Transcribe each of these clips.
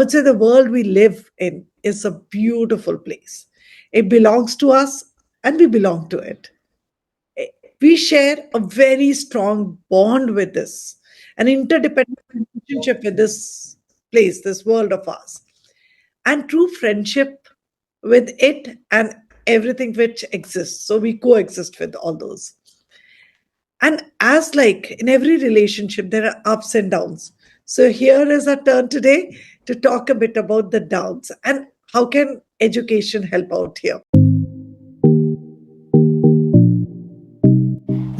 would say the world we live in is a beautiful place. It belongs to us and we belong to it. Eh, We share a very strong bond with this, an interdependent relationship with this place, this world of ours, and true friendship with it and everything which exists. So we coexist with all those. And as like in every relationship, there are ups and downs. So here is our turn today to talk a bit about the downs and how can education help out here.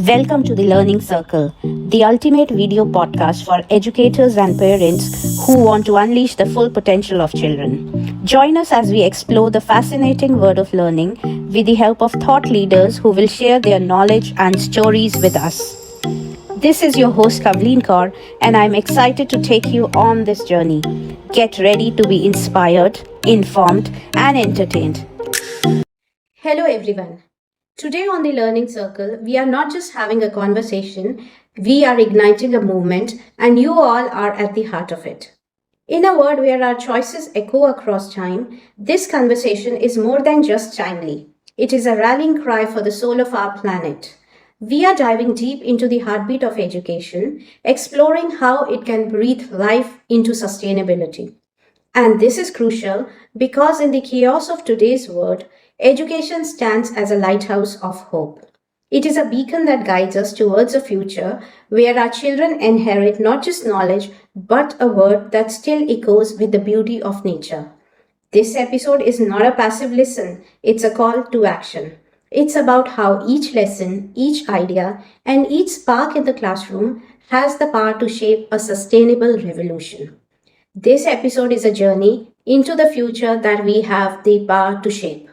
Welcome to the Learning Circle, the ultimate video podcast for educators and parents who want to unleash the full potential of children. Join us as we explore the fascinating world of learning with the help of thought leaders who will share their knowledge and stories with us. This is your host Kavleen Kaur, and I'm excited to take you on this journey. Get ready to be inspired, informed, and entertained. Hello, everyone. Today on the Learning Circle, we are not just having a conversation, we are igniting a movement, and you all are at the heart of it. In a world where our choices echo across time, this conversation is more than just timely. It is a rallying cry for the soul of our planet. We are diving deep into the heartbeat of education, exploring how it can breathe life into sustainability. And this is crucial because in the chaos of today's world, education stands as a lighthouse of hope. It is a beacon that guides us towards a future where our children inherit not just knowledge, but a world that still echoes with the beauty of nature. This episode is not a passive listen, it's a call to action. It's about how each lesson, each idea, and each spark in the classroom has the power to shape a sustainable revolution. This episode is a journey into the future that we have the power to shape.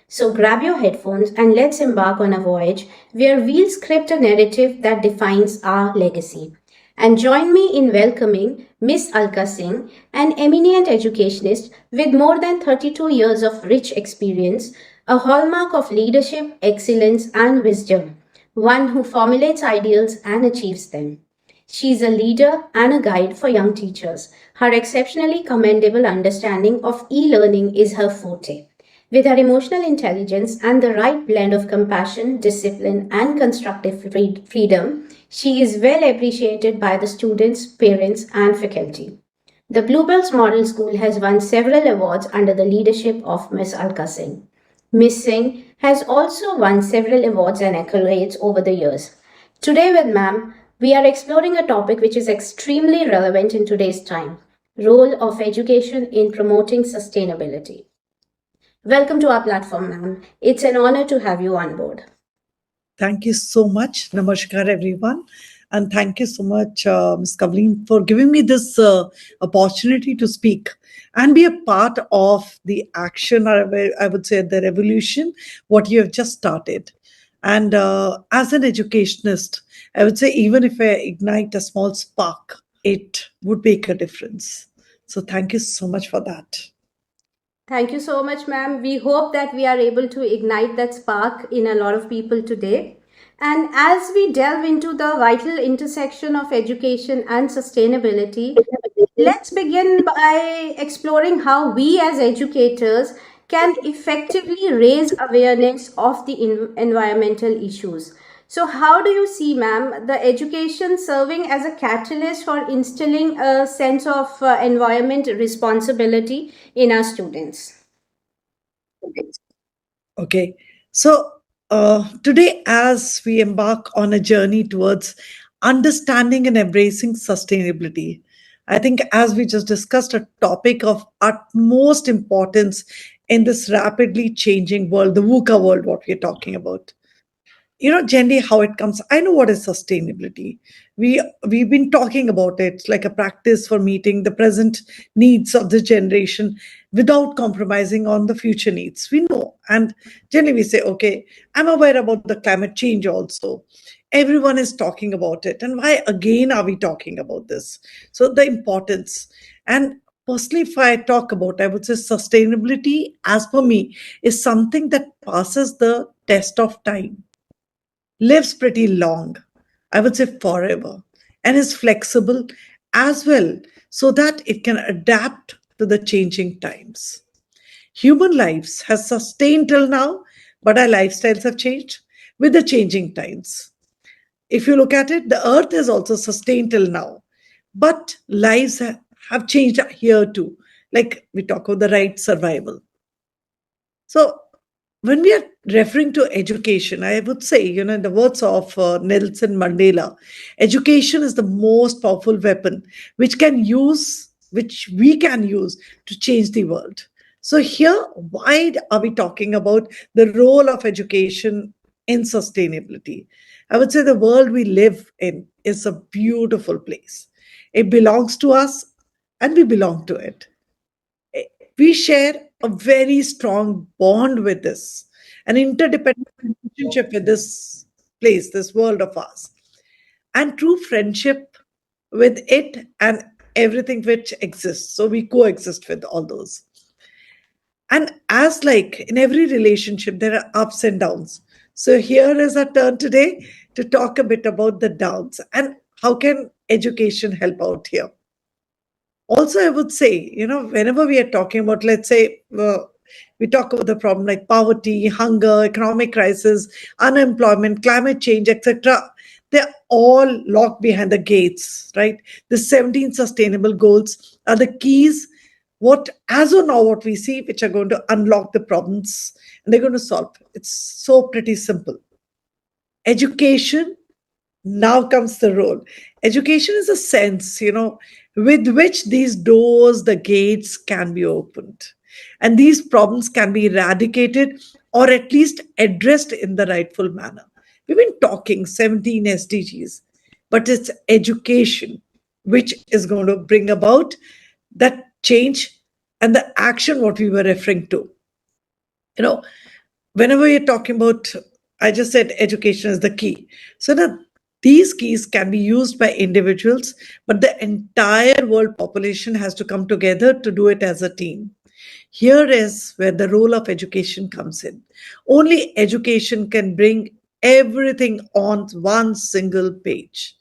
So grab your headphones and let's embark on a voyage where we'll script a narrative that defines our legacy. And join me in welcoming Miss Alka Singh, an eminent educationist with more than 32 years of rich experience, a hallmark of leadership, excellence, and wisdom, one who formulates ideals and achieves them. She is a leader and a guide for young teachers. Her exceptionally commendable understanding of e-learning is her forte. With her emotional intelligence and the right blend of compassion, discipline, and constructive freedom, she is well appreciated by the students, parents, and faculty. The Bluebells Model School has won several awards under the leadership of Miss Alka Singh. Miss Singh has also won several awards and accolades over the years. Today with Ma'am, we are exploring a topic which is extremely relevant in today's time: role of education in promoting sustainability. Welcome to our platform, ma'am. It's an honor to have you on board. Thank you so much. Namaskar, everyone. And thank you so much, Ms. Kavleen, for giving me this opportunity to speak and be a part of the action, or I would say the revolution, what you have just started. And as an educationist, I would say even if I ignite a small spark, it would make a difference. So thank you so much for that. Thank you so much, ma'am. We hope that we are able to ignite that spark in a lot of people today. And as we delve into the vital intersection of education and sustainability, let's begin by exploring how we as educators can effectively raise awareness of the environmental issues. So, how do you see, ma'am, the education serving as a catalyst for instilling a sense of environment responsibility in our students? Okay. So today, as we embark on a journey towards understanding and embracing sustainability, I think as we just discussed, a topic of utmost importance in this rapidly changing world, the VUCA world, what we're talking about. Generally how it comes, I know what is sustainability. We've been talking about it. It's like a practice for meeting the present needs of this generation without compromising on the future needs, we know. And generally we say, okay, I'm aware about the climate change also. Everyone is talking about it, and why again are we talking about this? So the importance. And personally, if I talk about, I would say sustainability, as per me, is something that passes the test of time, lives pretty long, I would say forever, and is flexible as well, so that it can adapt to the changing times. Human lives has sustained till now, but our lifestyles have changed with the changing times. If you look at it, the earth is also sustained till now, but lives have changed here too. Like we talk about the right survival. So when we are referring to education, I would say, in the words of Nelson Mandela, education is the most powerful weapon which we can use to change the world. So here, why are we talking about the role of education in sustainability? I would say the world we live in is a beautiful place. It belongs to us, and we belong to it. We share a very strong bond with this, an interdependent relationship with this place, this world of ours, and true friendship with it and everything which exists. So we coexist with all those. And as like in every relationship, there are ups and downs. So here is our turn today to talk a bit about the downs and how can education help out here. Also, I would say, whenever we are talking about, let's say, we talk about the problem like poverty, hunger, economic crisis, unemployment, climate change, etc., they're all locked behind the gates, right? The 17 sustainable goals are the keys, what, as of now, what we see, which are going to unlock the problems and they're going to solve. It's so pretty simple. Education, now comes the role. Education is a sense, with which these doors, the gates can be opened. And these problems can be eradicated or at least addressed in the rightful manner. We've been talking 17 SDGs, but it's education which is going to bring about that change and the action what we were referring to. You know, whenever you're talking about, I just said education is the key. So that these keys can be used by individuals, but the entire world population has to come together to do it as a team. Here is where the role of education comes in. Only education can bring everything on one single page.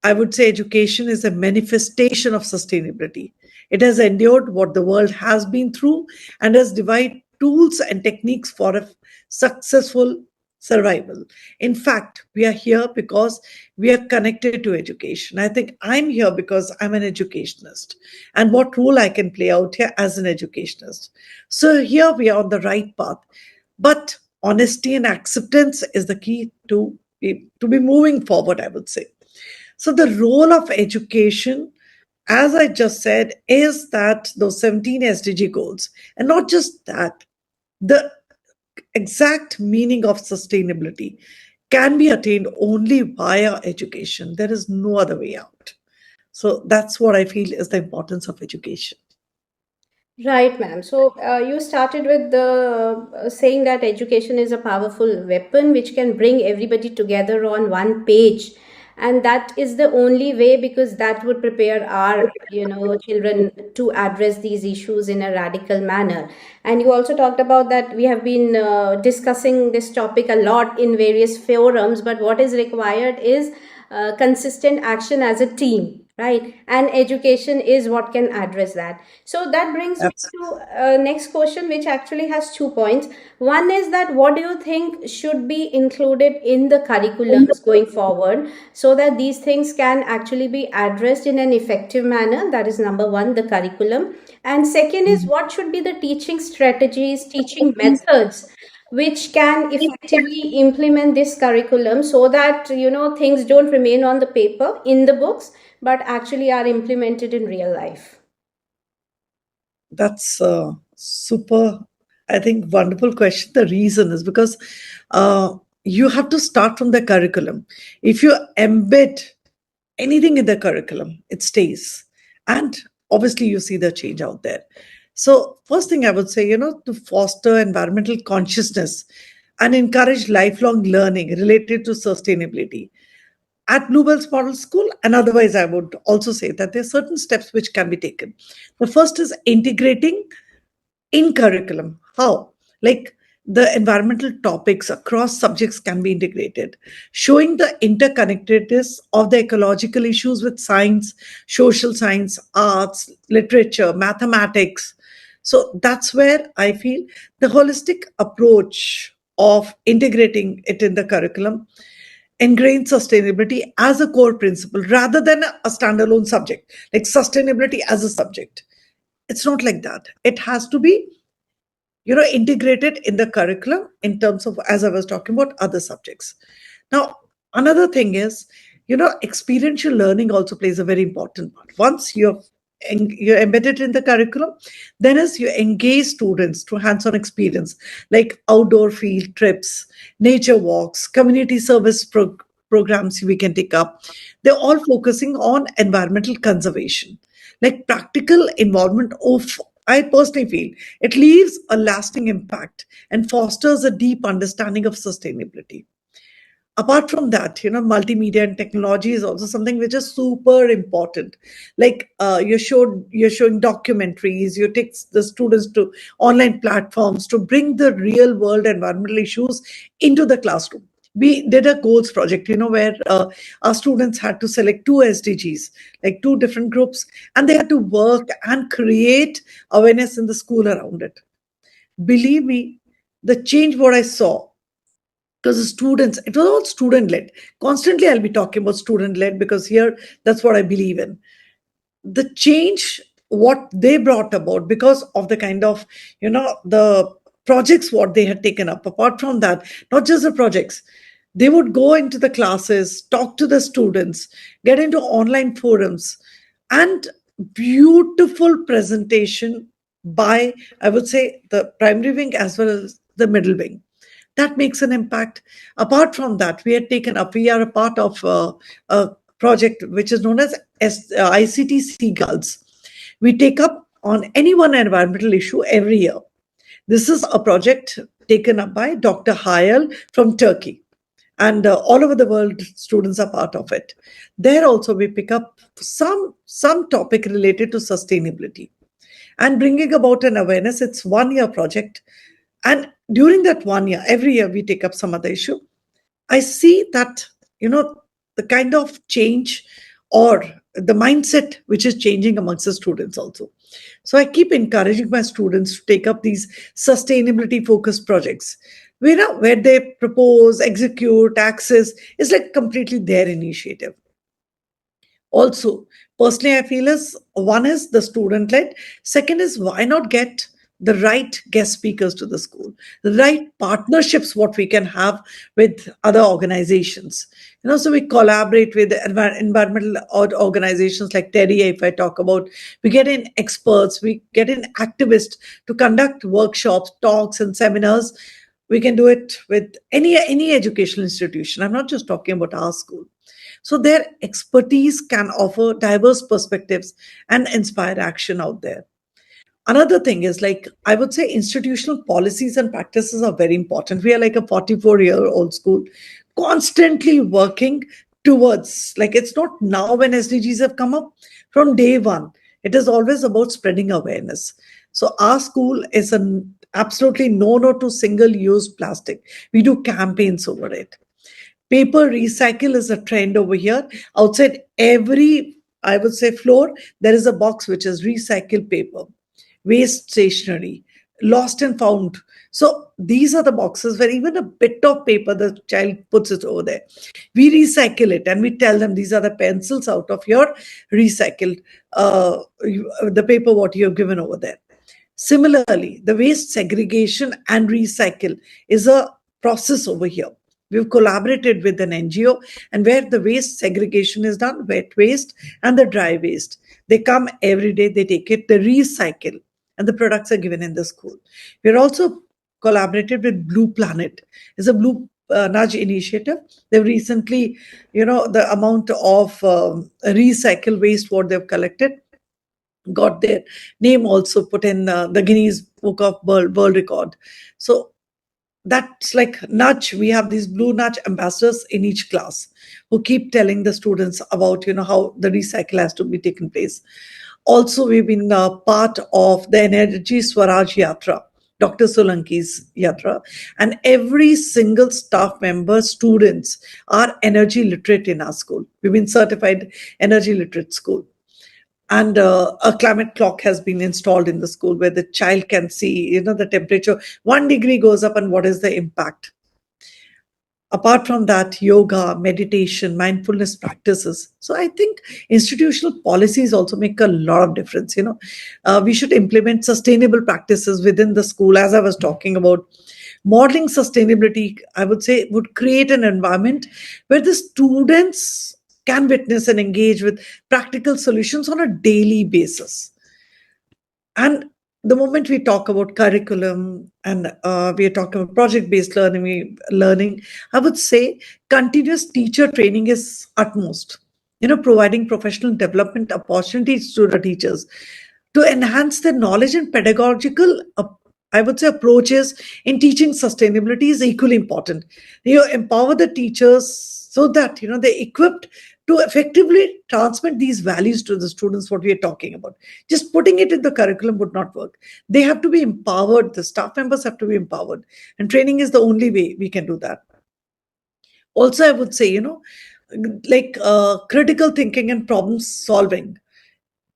I would say education is a manifestation of sustainability. It has endured what the world has been through and has devised tools and techniques for a successful survival. In fact, we are here because we are connected to education. I think I'm here because I'm an educationist and what role I can play out here as an educationist. So here we are on the right path. But honesty and acceptance is the key to be moving forward, I would say. So the role of education, as I just said, is that those 17 SDG goals, and not just that, the exact meaning of sustainability can be attained only via education. There is no other way out. So that's what I feel is the importance of education. Right, ma'am. So you started with the saying that education is a powerful weapon which can bring everybody together on one page, and that is the only way because that would prepare our children to address these issues in a radical manner. And you also talked about that we have been discussing this topic a lot in various forums, but what is required is consistent action as a team, right? And education is what can address that. So that brings me Absolutely. to next question, which actually has 2 points. One is that what do you think should be included in the curriculums going forward so that these things can actually be addressed in an effective manner? That is number one, the curriculum. And second is what should be the teaching strategies, teaching methods which can effectively implement this curriculum so that things don't remain on the paper in the books but actually are implemented in real life. That's a super, I think, wonderful question. The reason is because you have to start from the curriculum. If you embed anything in the curriculum, it stays. And obviously, you see the change out there. So, first thing I would say, to foster environmental consciousness and encourage lifelong learning related to sustainability at Bluebell's Model School. And otherwise, I would also say that there are certain steps which can be taken. The first is integrating in curriculum. How? Like The environmental topics across subjects can be integrated, showing the interconnectedness of the ecological issues with science, social science, arts, literature, mathematics. So that's where I feel the holistic approach of integrating it in the curriculum ingrains sustainability as a core principle rather than a standalone subject, like sustainability as a subject. It's not like that. It has to be integrated in the curriculum in terms of, as I was talking about, other subjects. Now, another thing is, experiential learning also plays a very important part. Once you're embedded in the curriculum, then as you engage students to hands-on experience like outdoor field trips, nature walks, community service programs we can take up. They're all focusing on environmental conservation, like practical involvement of, I personally feel it leaves a lasting impact and fosters a deep understanding of sustainability. Apart from that, multimedia and technology is also something which is super important. Like you're showing documentaries, you take the students to online platforms to bring the real world environmental issues into the classroom. We did a goals project, where our students had to select two SDGs, like two different groups, and they had to work and create awareness in the school around it. Believe me, the change what I saw, because the students, it was all student led. Constantly I'll be talking about student led because here that's what I believe in. The change what they brought about because of the kind of, the projects what they had taken up. Apart from that, not just the projects, they would go into the classes, talk to the students, get into online forums, and beautiful presentation by, I would say, the primary wing as well as the middle wing. That makes an impact. Apart from that, we are a part of a project which is known as ICT Seagulls. We take up on any one environmental issue every year. This is a project taken up by Dr. Hayal from Turkey, and all over the world students are part of it. There also we pick up some topic related to sustainability and bringing about an awareness. It's 1 year project, and during that 1 year, every year we take up some other issue. I see that, the kind of change or the mindset which is changing amongst the students also. So I keep encouraging my students to take up these sustainability focused projects where they propose, execute, access. It's like completely their initiative. Also, personally, I feel is one is the student led, second is why not get the right guest speakers to the school, the right partnerships what we can have with other organizations. So we collaborate with the environmental organizations like Terry. If I talk about, we get in experts, we get in activists to conduct workshops, talks, and seminars. We can do it with any educational institution. I'm not just talking about our school. So their expertise can offer diverse perspectives and inspire action out there. Another thing is, like, I would say institutional policies and practices are very important. We are like a 44-year-old school, constantly working towards, like, it's not now when SDGs have come up, from day one. It is always about spreading awareness. So our school is an absolutely no to single use plastic. We do campaigns over it. Paper recycle is a trend over here. Outside every, I would say, floor, there is a box which is recycled paper, waste stationery, lost and found. So these are the boxes where even a bit of paper, the child puts it over there. We recycle it and we tell them these are the pencils out of your recycled, the paper what you have given over there. Similarly, the waste segregation and recycle is a process over here. We've collaborated with an NGO, and where the waste segregation is done, wet waste and the dry waste. They come every day, they take it, they recycle, and the products are given in the school. We're also collaborated with Blue Planet. It's a Blue Nudge initiative. They've recently, the amount of recycle waste what they've collected got their name also put in the Guinness Book of World Record. So that's like nudge. We have these blue nudge ambassadors in each class who keep telling the students about how the recycle has to be taken place. Also, we've been part of the Energy Swaraj Yatra. Dr. Solanki's yatra. And every single staff member, students are energy literate in our school. We've been certified energy literate school. And a climate clock has been installed in the school where the child can see, the temperature 1 degree goes up and what is the impact. Apart from that, yoga, meditation, mindfulness practices. So I think institutional policies also make a lot of difference. We should implement sustainable practices within the school. As I was talking about, modeling sustainability, I would say, would create an environment where the students can witness and engage with practical solutions on a daily basis. And the moment we talk about curriculum and we are talking about project-based learning, I would say continuous teacher training is utmost. Providing professional development opportunities to the teachers to enhance their knowledge and pedagogical, I would say, approaches in teaching sustainability is equally important. Empower the teachers so that they're equipped to effectively transmit these values to the students. What we are talking about, just putting it in the curriculum would not work. They have to be empowered. The staff members have to be empowered, and training is the only way we can do that. Also, I would say, like critical thinking and problem solving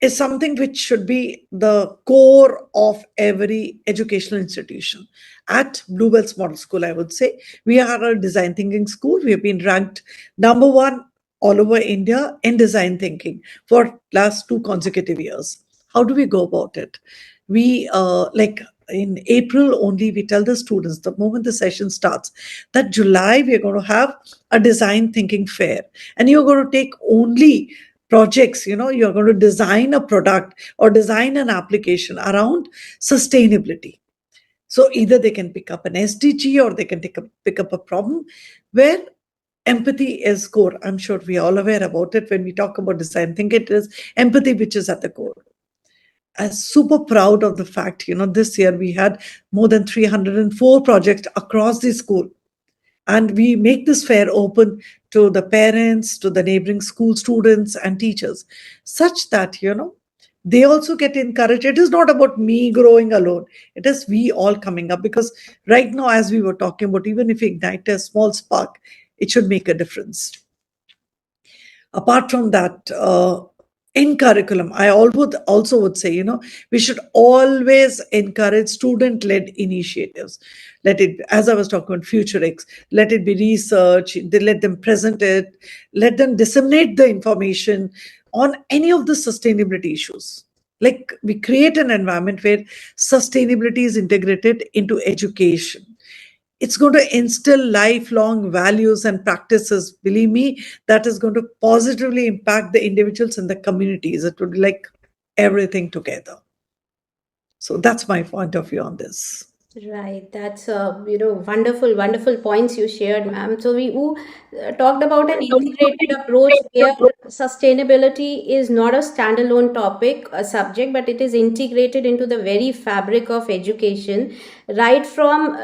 is something which should be the core of every educational institution. At Bluebell's Model School, I would say, we are a design thinking school. We have been ranked number one all over India in design thinking for last 2 consecutive years. How do we go about it? We like in April only, we tell the students the moment the session starts that July we are going to have a design thinking fair, and you're going to take only projects. You're going to design a product or design an application around sustainability. So either they can pick up an SDG or they can pick up a problem where empathy is core. I'm sure we are all aware about it. When we talk about design, think it is empathy which is at the core. I'm super proud of the fact, this year we had more than 304 projects across the school. And we make this fair open to the parents, to the neighboring school students and teachers, such that, they also get encouraged. It is not about me growing alone. It is we all coming up, because right now, as we were talking about, even if we ignite a small spark, it should make a difference. Apart from that, in curriculum, I also would say, we should always encourage student-led initiatives. Let it, as I was talking about future x, let it be research. They let them present it, let them disseminate the information on any of the sustainability issues. Like, we create an environment where sustainability is integrated into education. It's going to instill lifelong values and practices. Believe me, that is going to positively impact the individuals and the communities. It would be like everything together. So that's my point of view on this. Right, that's wonderful, wonderful points you shared, ma'am. So talked about an integrated approach where sustainability is not a standalone topic, a subject, but it is integrated into the very fabric of education, right from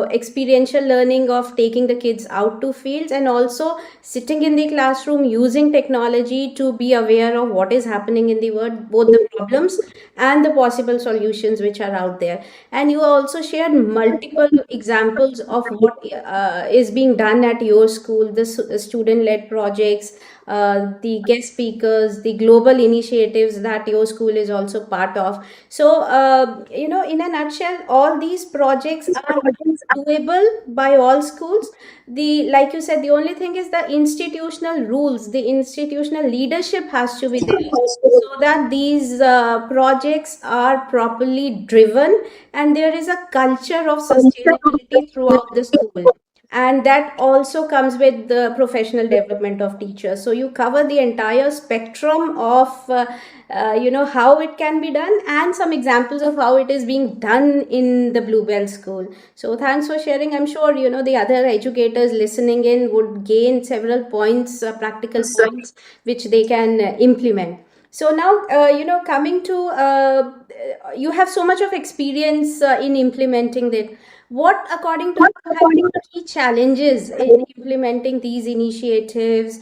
experiential learning of taking the kids out to fields, and also sitting in the classroom using technology to be aware of what is happening in the world, both the problems and the possible solutions which are out there. And you also shared multiple examples of what is being done at your school, the student led projects, the guest speakers, the global initiatives that your school is also part of. So, in a nutshell, all these projects are doable by all schools. The, like you said, the only thing is the institutional rules, the institutional leadership has to be there so that these projects are properly driven and there is a culture of sustainability throughout the school. And that also comes with the professional development of teachers. So you cover the entire spectrum of how it can be done, and some examples of how it is being done in the Bluebell school. So thanks for sharing. I'm sure the other educators listening in would gain several points, practical points which they can implement. So now, coming to you have so much of experience in implementing that. What, according to you, have been the key challenges in implementing these initiatives,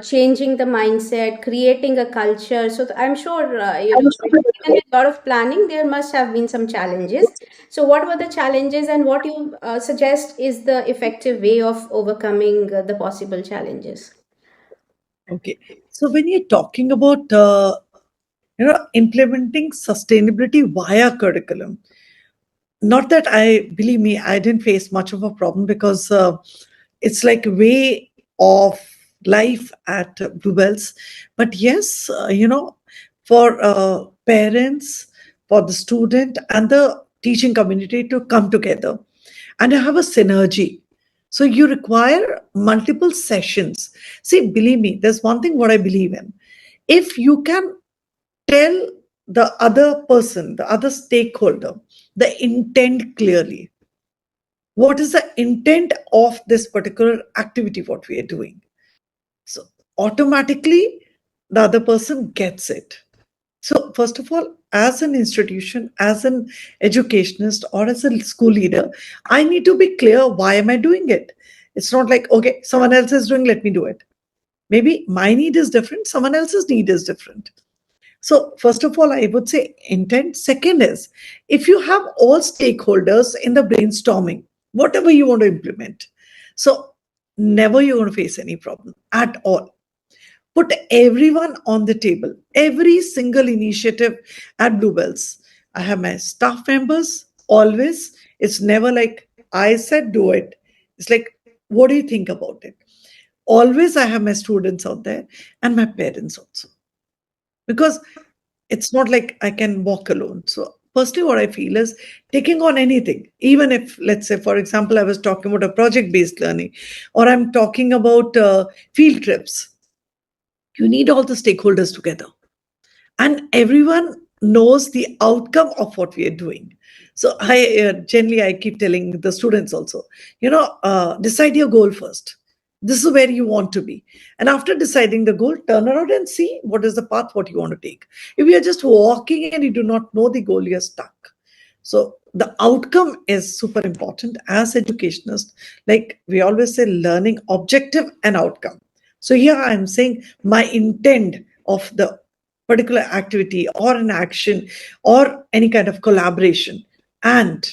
changing the mindset, creating a culture? So I'm sure, even with a lot of planning, there must have been some challenges. So what were the challenges, and what you suggest is the effective way of overcoming the possible challenges? Okay. So when you're talking about implementing sustainability via curriculum, not that I believe me, I didn't face much of a problem because it's like way of life at Bluebells. But yes, for parents, for the student and the teaching community to come together and have a synergy. So you require multiple sessions. See, believe me, there's one thing what I believe in. If you can tell the other person, the other stakeholder, the intent clearly. What is the intent of this particular activity, what we are doing? So automatically the other person gets it. So, first of all, as an institution, as an educationist, or as a school leader, I need to be clear why am I doing it? It's not like, okay, someone else is doing, let me do it. Maybe my need is different, someone else's need is different. So, first of all, I would say intent. Second is if you have all stakeholders in the brainstorming, whatever you want to implement, so never you're going to face any problem at all. Put everyone on the table, every single initiative at Bluebells. I have my staff members always. It's never like I said, do it. It's like, what do you think about it? Always, I have my students out there and my parents also because it's not like I can walk alone. So, firstly, what I feel is taking on anything, even if, let's say, for example, I was talking about a project based learning or I'm talking about field trips, you need all the stakeholders together and everyone knows the outcome of what we are doing. So, I generally I keep telling the students also, decide your goal first. This is where you want to be. And after deciding the goal, turn around and see what is the path, what you want to take. If you're just walking and you do not know the goal, you're stuck. So the outcome is super important as educationists. Like we always say, learning objective and outcome. So here I'm saying my intent of the particular activity or an action or any kind of collaboration and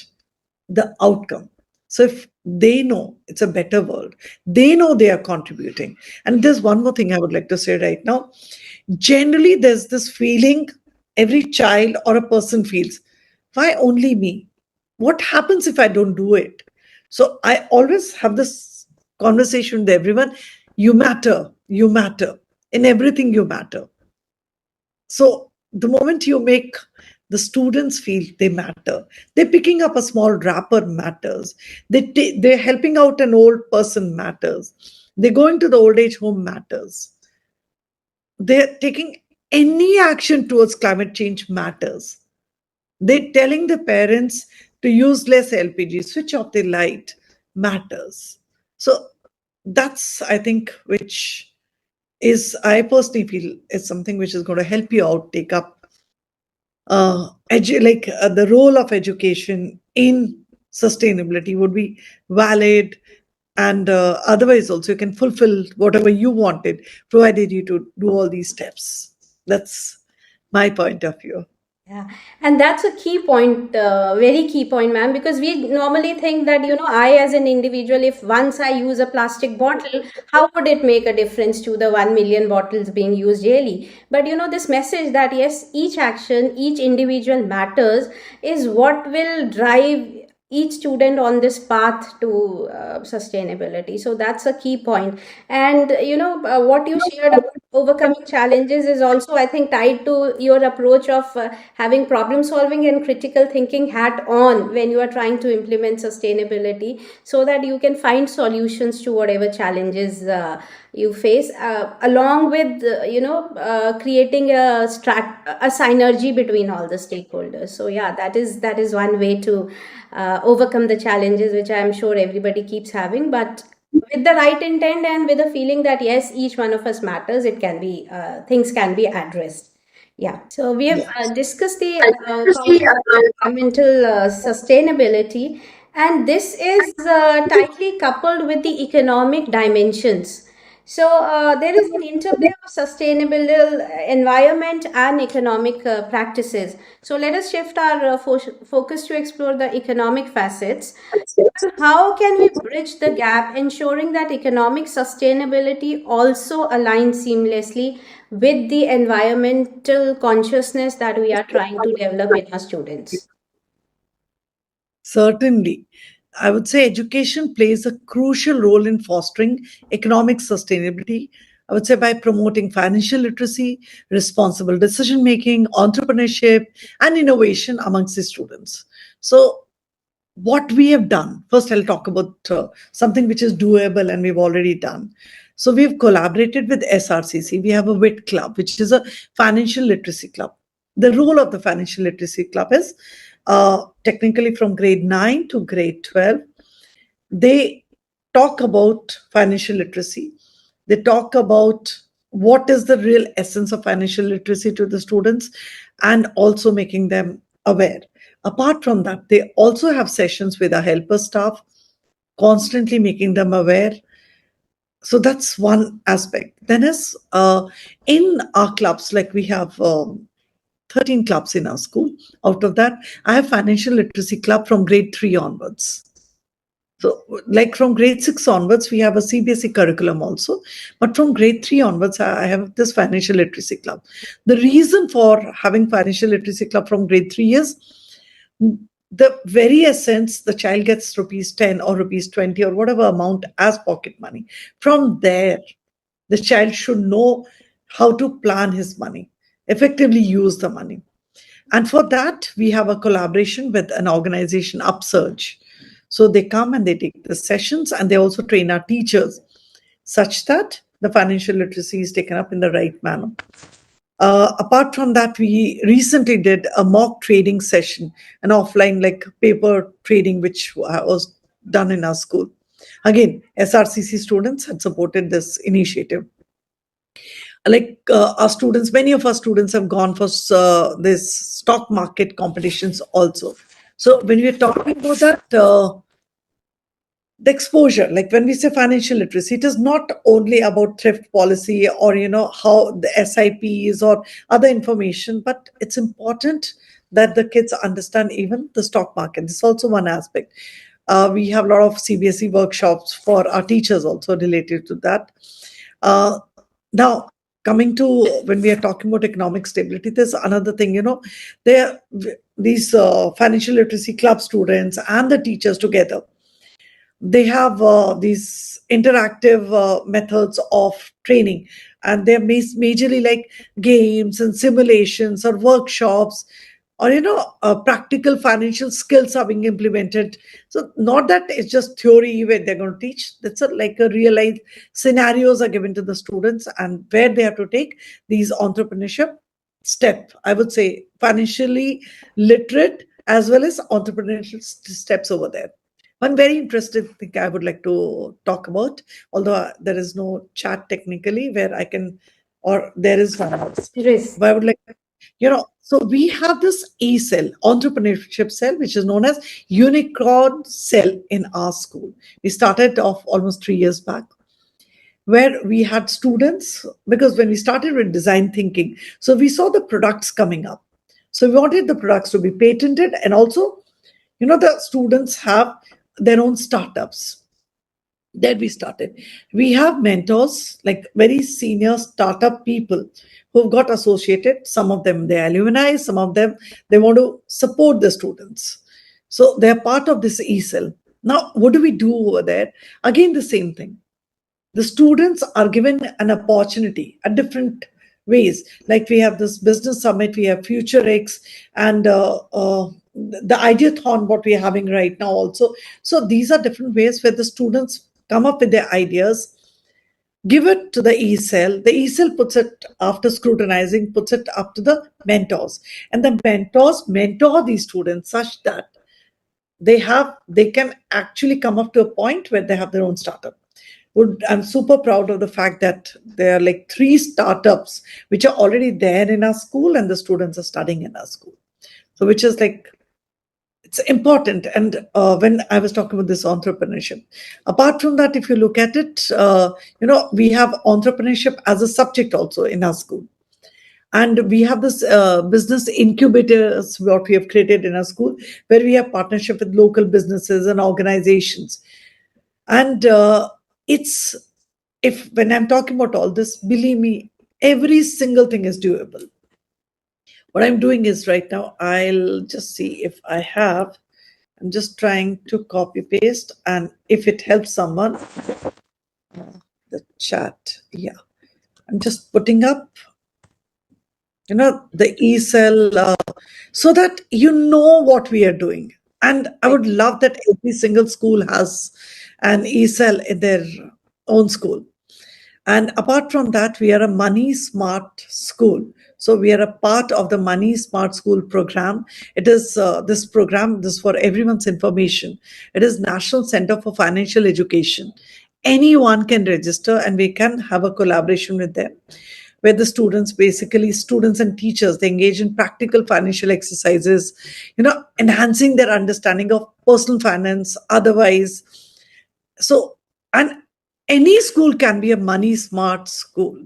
the outcome. So if they know it's a better world, they know they are contributing. And there's one more thing I would like to say right now. Generally, there's this feeling every child or a person feels, why only me? What happens if I don't do it? So I always have this conversation with everyone. You matter. You matter. In everything, you matter. So the moment you make the students feel they matter, they're picking up a small wrapper matters. They're helping out an old person matters. They're going to the old age home matters. They're taking any action towards climate change matters. They're telling the parents to use less LPG, switch off the light matters. So that's, I think, which is, I personally feel, is something which is going to help you out take up the role of education in sustainability would be valid and otherwise also you can fulfill whatever you wanted provided you to do all these steps. That's my point of view. Yeah, and that's a key point, very key point, ma'am, because we normally think that, I as an individual, if once I use a plastic bottle, how would it make a difference to the 1 million bottles being used daily? But, this message that yes, each action, each individual matters is what will drive each student on this path to sustainability. So that's a key point. And, what you shared about overcoming challenges is also, I think, tied to your approach of having problem solving and critical thinking hat on when you are trying to implement sustainability, so that you can find solutions to whatever challenges you face, along with creating a synergy between all the stakeholders. So yeah, that is one way to overcome the challenges, which I'm sure everybody keeps having, but with the right intent and with a feeling that yes, each one of us matters, it can be things can be addressed. Yeah, so we have Yes. discussed the concept of environmental sustainability, and this is tightly coupled with the economic dimensions. So there is an interplay of sustainable environment and economic practices. So let us shift our focus to explore the economic facets. How can we bridge the gap, ensuring that economic sustainability also aligns seamlessly with the environmental consciousness that we are trying to develop in our students? Certainly. I would say education plays a crucial role in fostering economic sustainability. I would say by promoting financial literacy, responsible decision making, entrepreneurship, and innovation amongst the students. So, what we have done, first, I'll talk about something which is doable and we've already done. So, we've collaborated with SRCC. We have a WIT club, which is a financial literacy club. The role of the financial literacy club is technically from grade 9 to grade 12. They talk about financial literacy. They talk about what is the real essence of financial literacy to the students and also making them aware. Apart from that, they also have sessions with our helper staff, constantly making them aware. So that's one aspect. Then, is in our clubs, like we have 13 clubs in our school. Out of that, I have financial literacy club from grade 3 onwards. So, like from grade 6 onwards, we have a CBSE curriculum also. But from grade 3 onwards, I have this financial literacy club. The reason for having financial literacy club from grade 3 is the very essence the child gets rupees 10 or rupees 20 or whatever amount as pocket money. From there, the child should know how to plan his money, effectively use the money. And for that, we have a collaboration with an organization, Upsurge. So they come and they take the sessions and they also train our teachers such that the financial literacy is taken up in the right manner. Apart from that, we recently did a mock trading session, an offline like paper trading, which was done in our school. Again, SRCC students had supported this initiative. Like our students, many of our students have gone for this stock market competitions also. So when we're talking about that, the exposure, like when we say financial literacy, it is not only about thrift policy or how the SIPs or other information, but it's important that the kids understand even the stock market. This is also one aspect. We have a lot of CBSE workshops for our teachers also related to that. Now, coming to when we are talking about economic stability, there's another thing, there these financial literacy club students and the teachers together, they have these interactive methods of training, and they're majorly like games and simulations or workshops, or practical financial skills are being implemented. So not that it's just theory where they're going to teach. That's like a real life scenarios are given to the students and where they have to take these entrepreneurship step, I would say financially literate as well as entrepreneurial steps over there. One very interesting thing I would like to talk about, although there is no chat technically where I can, or there is one else, Risk. but I would like, so we have this E cell, entrepreneurship cell, which is known as unicorn cell in our school. We started off almost 3 years back, where we had students, because when we started with design thinking, so we saw the products coming up. So we wanted the products to be patented, and also, the students have their own startups. Then we started. We have mentors, like very senior startup people who've got associated. Some of them, they're alumni, some of them, they want to support the students. So they're part of this ESL. Now, what do we do over there? Again, the same thing. The students are given an opportunity at different ways. Like we have this business summit, we have Future X, and the Ideathon, what we're having right now also. So these are different ways where the students come up with their ideas, give it to the e-cell. The e-cell puts it, after scrutinizing, puts it up to the mentors, and the mentors mentor these students such that they can actually come up to a point where they have their own startup. I'm super proud of the fact that there are like three startups which are already there in our school and the students are studying in our school. So which is like it's important. And when I was talking about this entrepreneurship, apart from that, if you look at it, we have entrepreneurship as a subject also in our school. And we have this business incubators what we have created in our school, where we have partnership with local businesses and organizations. And it's if when I'm talking about all this, believe me, every single thing is doable. What I'm doing is right now, I'll just see if I have. I'm just trying to copy paste, and if it helps someone, the chat. Yeah, I'm just putting up, the e-cell, so that you know what we are doing. And I Right. would love that every single school has an e-cell in their own school. And apart from that, we are a money smart school. So we are a part of the Money Smart School program. It is this program, this for everyone's information. It is National Center for Financial Education. Anyone can register and we can have a collaboration with them, where the students, basically students and teachers, they engage in practical financial exercises, enhancing their understanding of personal finance otherwise. So, and any school can be a money smart school.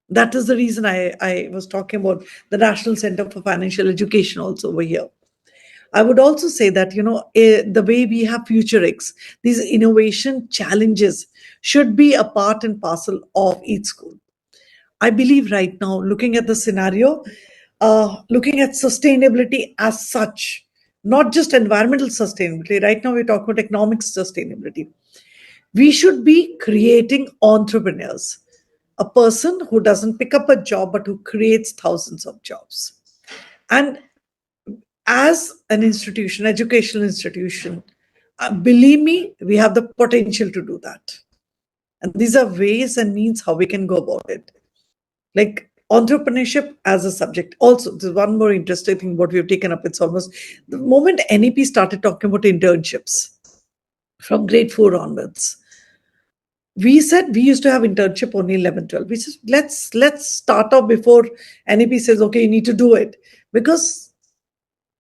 That is the reason I was talking about the National Center for Financial Education also over here. I would also say that, the way we have Future X, these innovation challenges should be a part and parcel of each school. I believe right now, looking at the scenario, looking at sustainability as such, not just environmental sustainability. Right now, we're talking about economic sustainability. We should be creating entrepreneurs, a person who doesn't pick up a job but who creates thousands of jobs. And as an institution, educational institution, believe me, we have the potential to do that. And these are ways and means how we can go about it. Like entrepreneurship as a subject. Also, there's one more interesting thing what we've taken up. It's almost the moment NEP started talking about internships from grade 4 onwards. We said we used to have internship only 11, 12. We said let's start off before NEP says okay, you need to do it. Because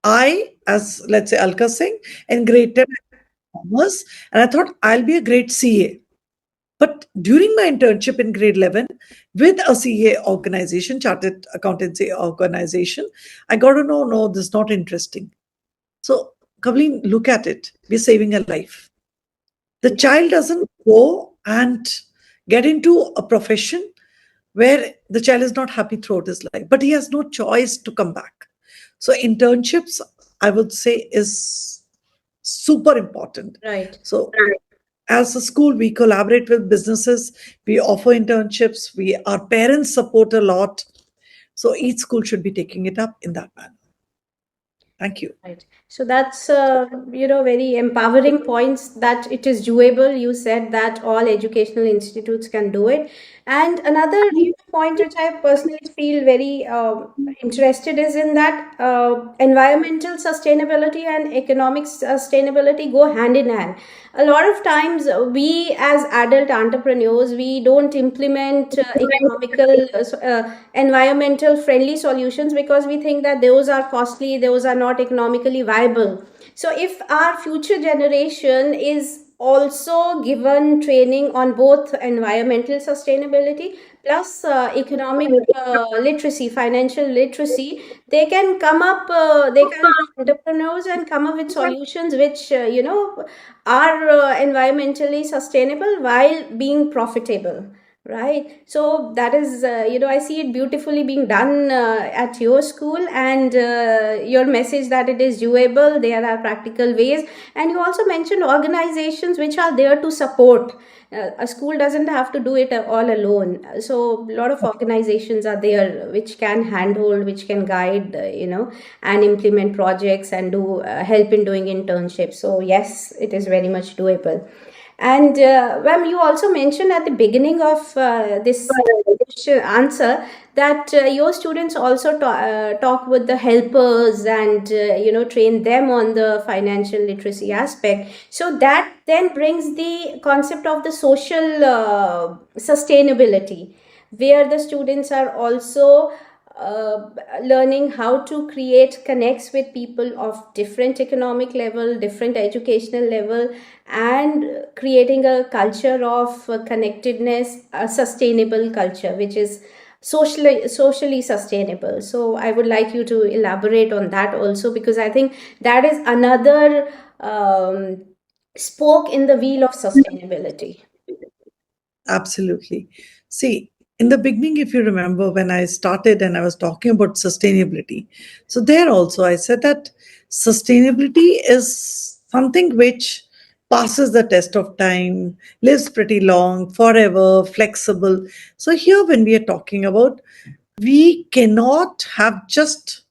I, as let's say Alka Singh, in grade 10 commerce, and I thought I'll be a great CA. But during my internship in grade 11 with a CA organization, Chartered Accountancy Organization, I got to know, no, this is not interesting. So, Kavleen, look at it. We're saving a life. The child doesn't go and get into a profession where the child is not happy throughout his life, but he has no choice to come back. So, internships, I would say, is super important. Right. So, as a school, we collaborate with businesses, we offer internships, our parents support a lot. So, each school should be taking it up in that manner. Thank you. Right. So that's very empowering points that it is doable. You said that all educational institutes can do it. And another point which I personally feel very interested is in that environmental sustainability and economic sustainability go hand in hand. A lot of times we as adult entrepreneurs, we don't implement economical environmental friendly solutions because we think that those are costly, those are not economically viable. So if our future generation is also given training on both environmental sustainability plus economic literacy, financial literacy, they can come up, they can be entrepreneurs and come up with solutions which are environmentally sustainable while being profitable. Right. So that is, I see it beautifully being done at your school, and your message that it is doable, there are practical ways. And you also mentioned organizations which are there to support. A school doesn't have to do it all alone. So a lot of organizations are there which can handhold, which can guide, and implement projects and do help in doing internships. So yes, it is very much doable. And Ma'am, you also mentioned at the beginning of this answer that your students also talk with the helpers and train them on the financial literacy aspect. So that then brings the concept of the social sustainability, where the students are also learning how to create connects with people of different economic level, different educational level, and creating a culture of connectedness, a sustainable culture which is socially sustainable. So I would like you to elaborate on that also, because I think that is another spoke in the wheel of sustainability. Absolutely. See, in the beginning, if you remember when I started and I was talking about sustainability, so there also I said that sustainability is something which passes the test of time, lives pretty long, forever, flexible. So here, when we are talking about, we cannot have just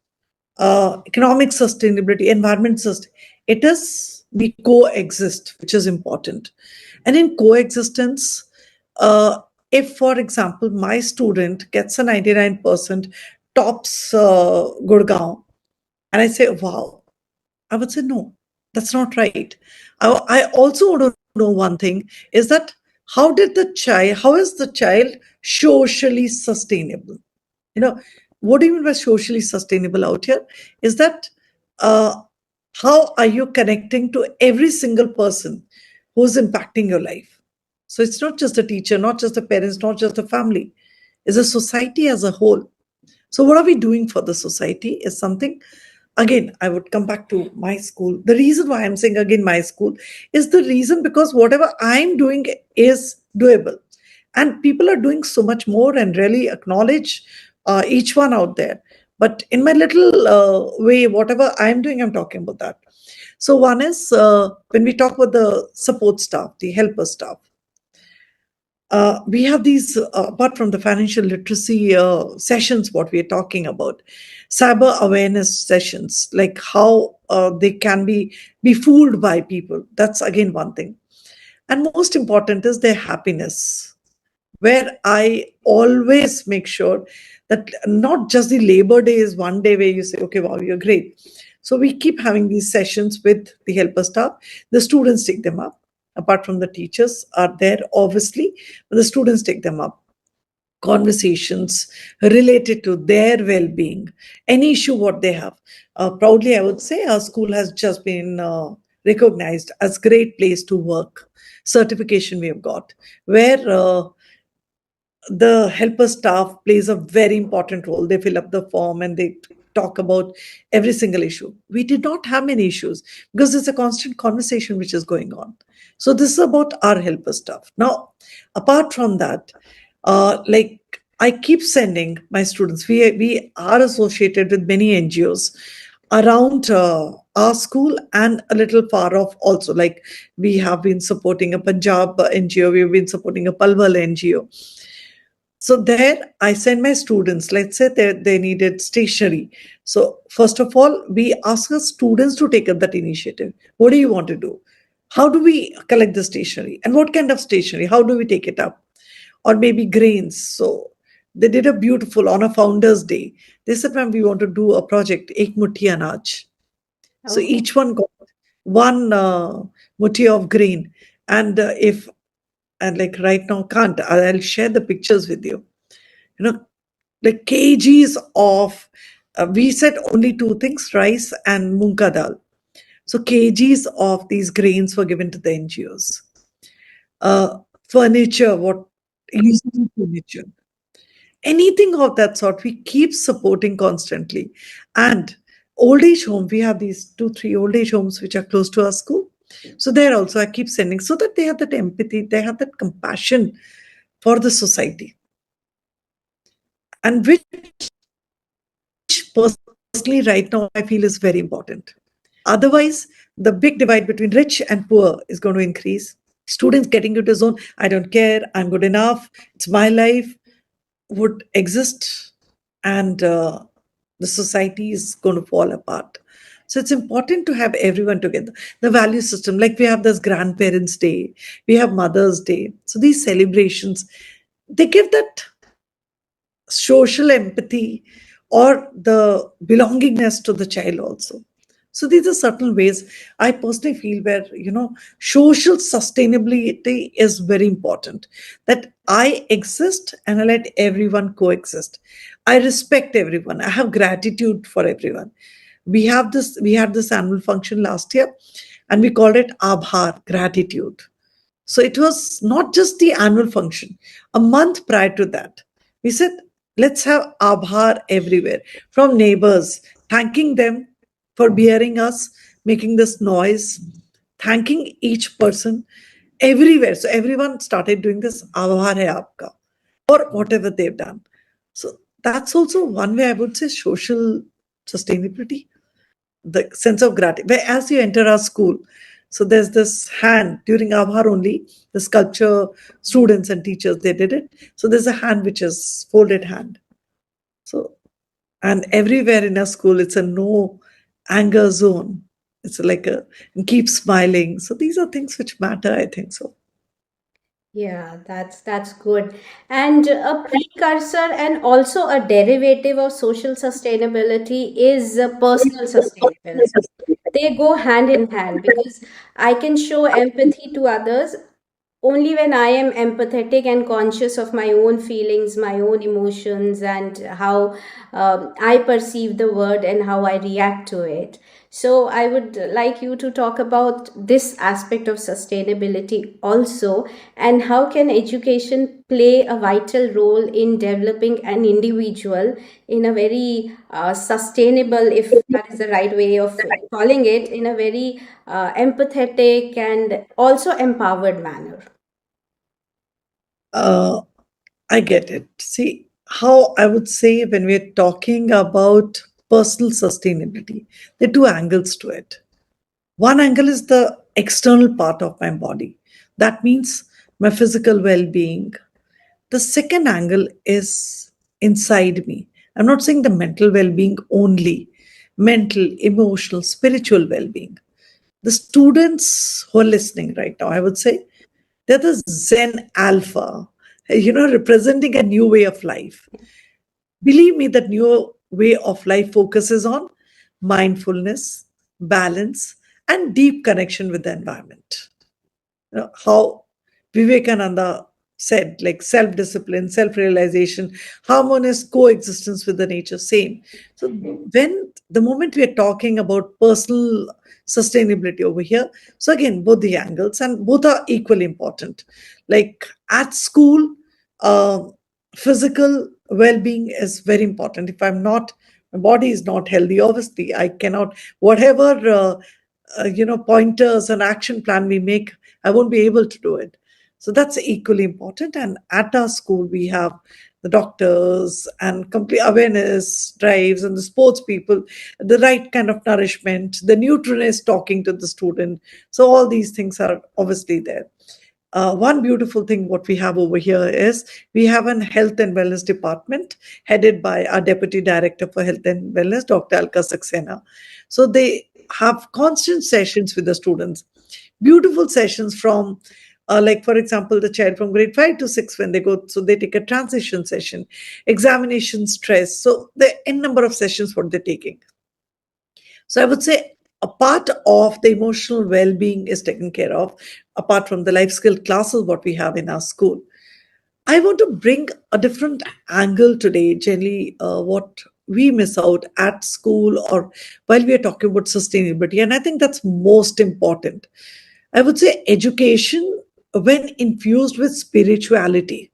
economic sustainability, environment sustain. It is we coexist, which is important. And in coexistence, uh, if, for example, my student gets a 99%, tops Gurgaon, and I say, wow, I would say, no, that's not right. I also want to know one thing is that how is the child socially sustainable? You know, what do you mean by socially sustainable out here? Is that uh, how are you connecting to every single person who's impacting your life? So it's not just the teacher, not just the parents, not just the family, it's a society as a whole. So what are we doing for the society is something. Again, I would come back to my school. The reason why I'm saying again my school is the reason because whatever I'm doing is doable. And people are doing so much more and really acknowledge each one out there. But in my little way, whatever I'm doing, I'm talking about that. So, one is when we talk about the support staff, the helper staff, we have these, apart from the financial literacy sessions, what we are talking about, cyber awareness sessions, like how they can be fooled by people. That's again one thing. And most important is their happiness, where I always make sure that not just the Labor Day is one day where you say, okay, wow, you're great. So we keep having these sessions with the helper staff. The students take them up. Apart from the teachers are there, obviously, but the students take them up. Conversations related to their well-being, any issue what they have. Proudly, I would say our school has just been recognized as great place to work. Certification we have got, where the helper staff plays a very important role. They fill up the form and they talk about every single issue. We did not have many issues because it's a constant conversation which is going on. So this is about our helper staff. Now, apart from that, like I keep sending my students. We are associated with many NGOs around our school and a little far off also. Like we have been supporting a Punjab NGO, we've been supporting a Palwal NGO. So there I send my students, let's say they needed stationery. So first of all, we ask our students to take up that initiative. What do you want to do? How do we collect the stationery? And what kind of stationery? How do we take it up? Or maybe grains. So they did a beautiful on a Founders Day. They said, ma'am, we want to do a project, Ek Muthi Anaj. So Okay. each one got one muthi of grain. And if and like right now can't, I'll share the pictures with you. You know, like kgs of we said only two things, rice and munga dal. So kgs of these grains were given to the NGOs. uh, Furniture, what usable furniture, anything of that sort, we keep supporting constantly. And old age home, we have these 2 3 old age homes which are close to our school. So there also I keep sending so that they have that empathy, they have that compassion for the society, and which personally right now I feel is very important. Otherwise, the big divide between rich and poor is going to increase. Students getting into zone, I don't care, I'm good enough, it's my life, would exist, and the society is going to fall apart. So it's important to have everyone together. The value system, like we have this Grandparents' Day, we have Mother's Day. So these celebrations, they give that social empathy or the belongingness to the child also. So these are certain ways I personally feel where, social sustainability is very important. That I exist and I let everyone coexist. I respect everyone. I have gratitude for everyone. We had this annual function last year, and we called it Abhar, gratitude. So it was not just the annual function. A month prior to that, we said, let's have Abhar everywhere, from neighbors, thanking them for bearing us, making this noise, thanking each person everywhere. So everyone started doing this Abhar hai aapka, or whatever they've done. So that's also one way I would say social sustainability, the sense of gratitude. Where as you enter our school, so there's this hand during Abhar only, the sculpture students and teachers, they did it. So there's a hand which is folded hand. So, and everywhere in our school, it's a no anger zone. It's like a keep smiling. So these are things which matter, I think so. Yeah, that's good. And a precursor and also a derivative of social sustainability is personal sustainability. They go hand in hand because I can show empathy to others only when I am empathetic and conscious of my own feelings, my own emotions, and how I perceive the word and how I react to it. So, I would like you to talk about this aspect of sustainability also, and how can education play a vital role in developing an individual in a very sustainable, if that is the right way of calling it, in a very empathetic and also empowered manner. Uh, I get it. See, how I would say when we're talking about personal sustainability, there are two angles to it. One angle is the external part of my body. That means my physical well being. The second angle is inside me. I'm not saying the mental well being only, mental, emotional, spiritual well being. The students who are listening right now, I would say, they're the Zen Alpha, representing a new way of life. Believe me, that new way of life focuses on mindfulness, balance, and deep connection with the environment. How Vivekananda said, like self discipline, self realization, harmonious coexistence with the nature, same. So, when the moment we are talking about personal sustainability over here, so again, both the angles and both are equally important. Like at school, uh, physical well being is very important. If I'm not, my body is not healthy, obviously, I cannot, whatever. Pointers and action plan we make, I won't be able to do it. So that's equally important. And at our school we have the doctors and complete awareness drives and the sports people, the right kind of nourishment, the nutritionist talking to the student. So all these things are obviously there. One beautiful thing what we have over here is we have an health and wellness department headed by our deputy director for health and wellness, Dr. Alka Singh. So they have constant sessions with the students, beautiful sessions from like for example the child from grade 5 to 6, when they go, so they take a transition session, examination stress, so the n number of sessions what they're taking. So I would say a part of the emotional well-being is taken care of, apart from the life skill classes what we have in our school. I want to bring a different angle today. Generally, what we miss out at school or while we are talking about sustainability, and I think that's most important. I would say education, when infused with spirituality,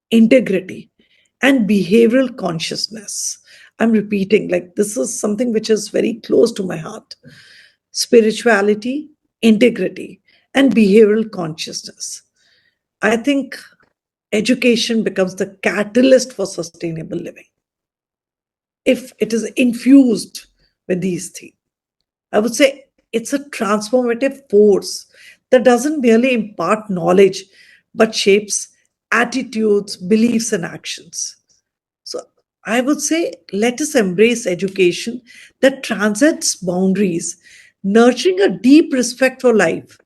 integrity, and behavioral consciousness. I'm repeating, like, this is something which is very close to my heart. Spirituality, integrity, and behavioral consciousness. I think education becomes the catalyst for sustainable living if it is infused with these things. I would say it's a transformative force that doesn't merely impart knowledge but shapes attitudes, beliefs, and actions. So I would say let us embrace education that transcends boundaries, nurturing a deep respect for life,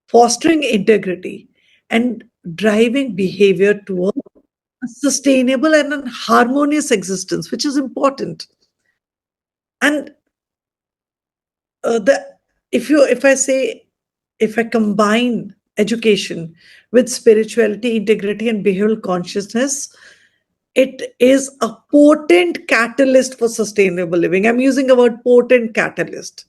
fostering integrity, and driving behavior toward a sustainable and a harmonious existence, which is important. And the if I say if I combine education with spirituality, integrity, and behavioral consciousness, it is a potent catalyst for sustainable living. I'm using a word potent catalyst.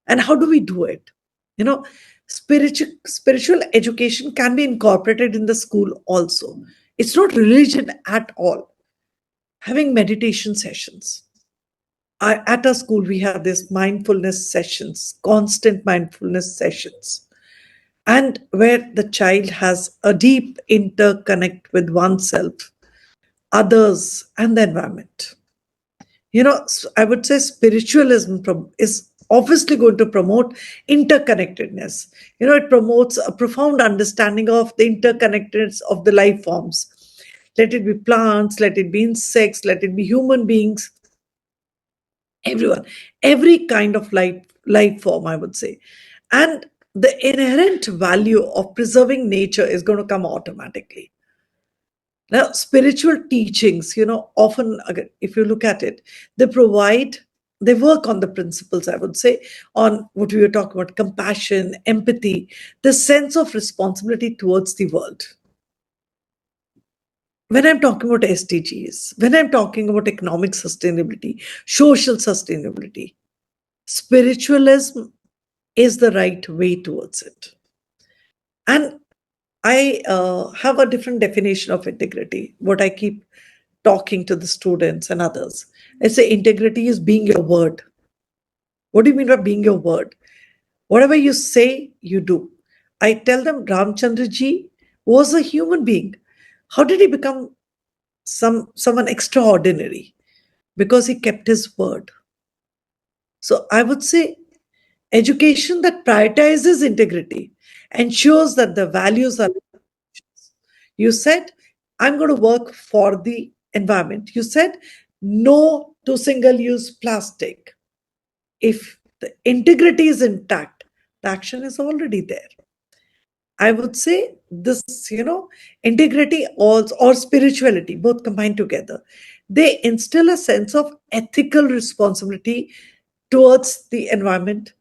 And how do we do it? You know, spiritual education can be incorporated in the school also. It's not religion at all. Having meditation sessions. At our school, we have this mindfulness sessions, constant mindfulness sessions, and where the child has a deep interconnect with oneself, others, and the environment. I would say spiritualism is obviously going to promote interconnectedness. It promotes a profound understanding of the interconnectedness of the life forms. Let it be plants, let it be insects, let it be human beings, everyone, every kind of life form, I would say. And the inherent value of preserving nature is going to come automatically. Now, spiritual teachings, often, again, if you look at it, they work on the principles, I would say, on what we were talking about: compassion, empathy, the sense of responsibility towards the world. When I'm talking about SDGs, when I'm talking about economic sustainability, social sustainability, spiritualism is the right way towards it. And I have a different definition of integrity, what I keep talking to the students and others. I say integrity is being your word. What do you mean by being your word? Whatever you say, you do. I tell them Ramchandra ji was a human being. How did he become someone extraordinary? Because he kept his word. So I would say education that prioritizes integrity ensures that the values are. You said, I'm going to work for the environment. You said, no to single use plastic. If the integrity is intact, the action is already there. I would say this, integrity or spirituality, both combined together, they instill a sense of ethical responsibility towards the environment,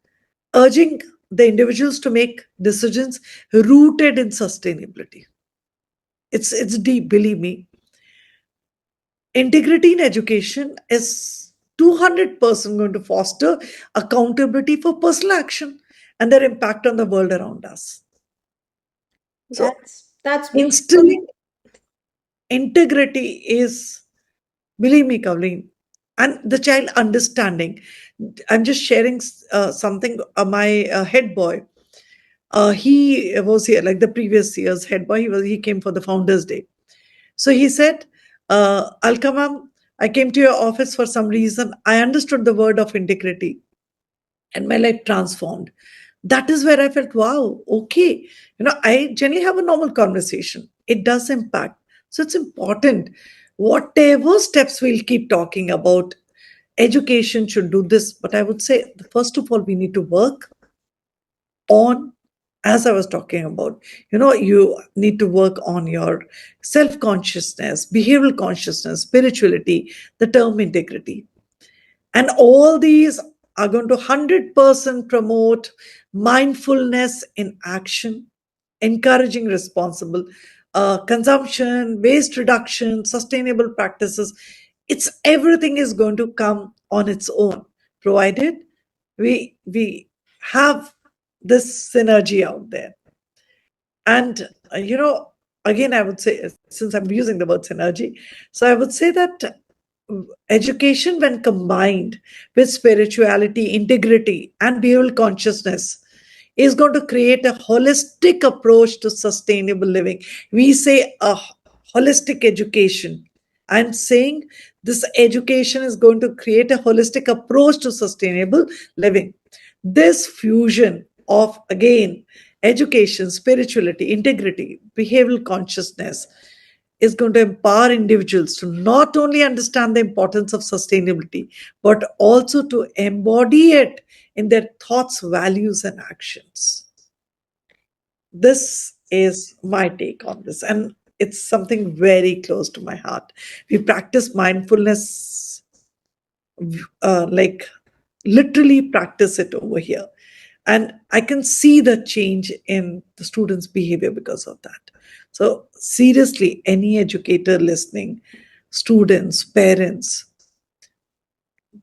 urging the individuals to make decisions rooted in sustainability. It's deep, believe me. Integrity in education is 200% going to foster accountability for personal action and their impact on the world around us. So, That's beautiful. instilling integrity is, believe me, Kavleen, and the child understanding. I'm just sharing something. My head boy, he was here like the previous year's head boy. He came for the Founders Day. So he said, Alka ma'am, I came to your office for some reason. I understood the word of integrity and my life transformed. That is where I felt, wow, okay. I generally have a normal conversation. It does impact. So it's important. Whatever steps we'll keep talking about, education should do this. But I would say, first of all, we need to work on, as I was talking about, you need to work on your self consciousness, behavioral consciousness, spirituality, the term integrity. And all these are going to 100% promote mindfulness in action, encouraging responsible consumption, waste reduction, sustainable practices. It's everything is going to come on its own, provided we have this synergy out there. And again, I would say, since I'm using the word synergy, so I would say that education, when combined with spirituality, integrity, and behavioral consciousness, is going to create a holistic approach to sustainable living. We say a holistic education. I'm saying this education is going to create a holistic approach to sustainable living. This fusion of, again, education, spirituality, integrity, behavioral consciousness, is going to empower individuals to not only understand the importance of sustainability, but also to embody it in their thoughts, values, and actions. This is my take on this, and it's something very close to my heart. We practice mindfulness, like literally practice it over here. And I can see the change in the students' behavior because of that. So, seriously, any educator listening, students, parents,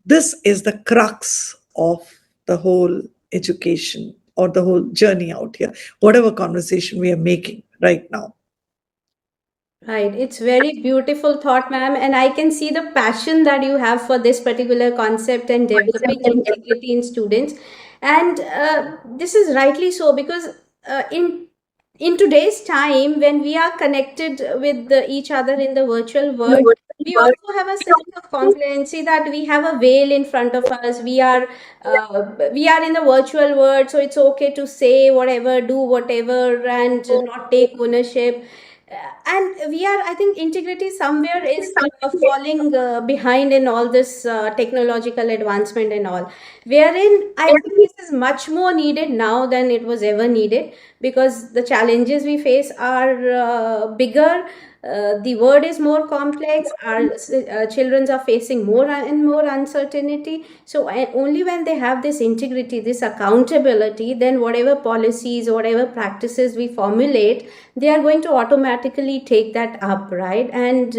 this is the crux of the whole education or the whole journey out here, whatever conversation we are making right now. Right. It's very beautiful thought, ma'am. And I can see the passion that you have for this particular concept and developing integrity in students. And this is rightly so because in today's time, when we are connected with each other in the virtual world, we also have a sense of congruency that we have a veil in front of us. We are in the virtual world, so it's okay to say whatever, do whatever, and not take ownership. And we are, I think, integrity somewhere is falling behind in all this technological advancement and all, wherein I think this is much more needed now than it was ever needed, because the challenges we face are bigger. The world is more complex. Our children are facing more and more uncertainty. So only when they have this integrity, this accountability, then whatever policies, whatever practices we formulate, they are going to automatically take that up, right? And